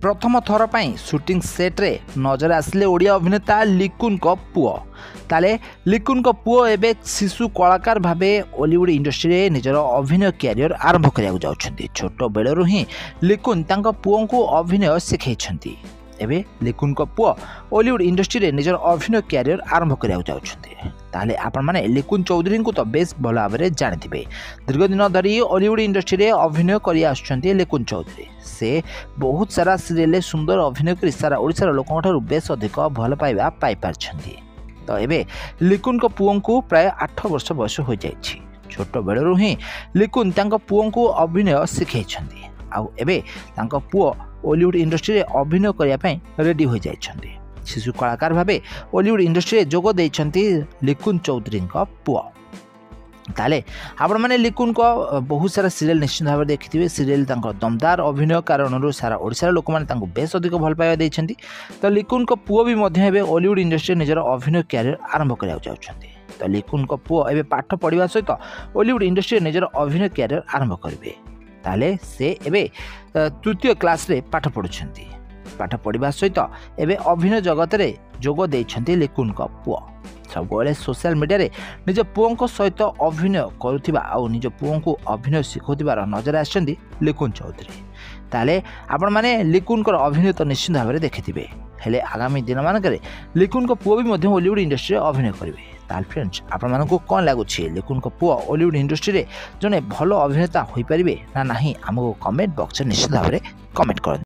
प्रथम थर पर शूटिंग सेट्रे नजर आसिले ओडिया अभिनेता लिकुन पुओ। ताले लिकुन पुओ एबे शिशु कलाकार भावे बॉलीवुड इंडस्ट्री रे निजर अभिनय कैरियर आरंभ करिया जाउछन्ती। छोट बेलरू ही लिकुन तांका पुओ को अभिनय सिखैछन्ती। एबे लिकुन पुओ बॉलीवुड इंडस्ट्री रे निजर अभिनय कैरियर आरंभ करिया जाउछन्ती। ताले आपण माने लिकुन चौधरी को तो बेस भल भाव में जानिथिबे। दीर्घ दिन धरी बॉलीवुड इंडस्ट्री रे अभिनय करि आछन्ती लिकुन चौधरी। से बहुत सारा सीरियल सुंदर अभिनय कर सारा ओडिशार लोकंठारु बेस अधिक भल पाइबा पाई पारछन्ती। तो एबे लिकुन पुओं को प्राय 8 वर्ष बयस हो जाइछि। छोट बेलरू ही लिकुन तांका पुओं को अभिनय सिखैछन्ती। आउ एबे तांका पुओ बॉलीवुड इंडस्ट्री रे अभिनय करिया पई रेडी हो जाइछन्ती। शिशु कलाकार भावे बॉलीवुड इंडस्ट्री रे जोग दैछन्ती लिकुन चौधरी पुओ। ताले आपण माने लिकुन को बहुत सारा सीरियल निश्चित भाव देखिथिबे। सीरियल तांको दमदार अभिनय कारण सारा ओडिशार लोक माने तांको बेस अधिक भल पाइबा दैछन्ती। तो लिकुन पुओ भी मध्य एबे बॉलीवुड इंडस्ट्री निजर अभिनय कैरियर आरंभ करिया जाउछन्ती। तो लिकुन पुओ एबे पाठ पढ़िबा सहित बॉलीवुड इंडस्ट्री निजर अभिनय कैरियर आरंभ करिवे। ताले से एबे तृतीय क्लास रे पाठ पढुछन्ती। पाठ पढ़िबा सहित एबे अभिनय जगत रे जोग दैछन्ती लिकुन पुओ। सबले सोशल मीडिया रे निज पुओं सहित अभिनय करुथिबा आउ निज पुओं को अभिनय सिखौथिबार नजर आछन्ती लिकुन चौधरी। ताले आपण माने लिकुन अभिनय तो निश्चित भाव में देखिथिबे। हेले आगामी दिन मानकरे लिकुन पुओ भी मध्य बॉलीवुड इंडस्ट्री रे अभिनय करिवे। ताल फ्रेंड्स आपण मानकु कोन लागुछि लिकुन पुओ बॉलीवुड इंडस्ट्री रे जने भलो अभिनेता होई परिबे ना नाही हमको कमेंट बॉक्स में निश्चित भाव में कमेंट करନ୍ତୁ।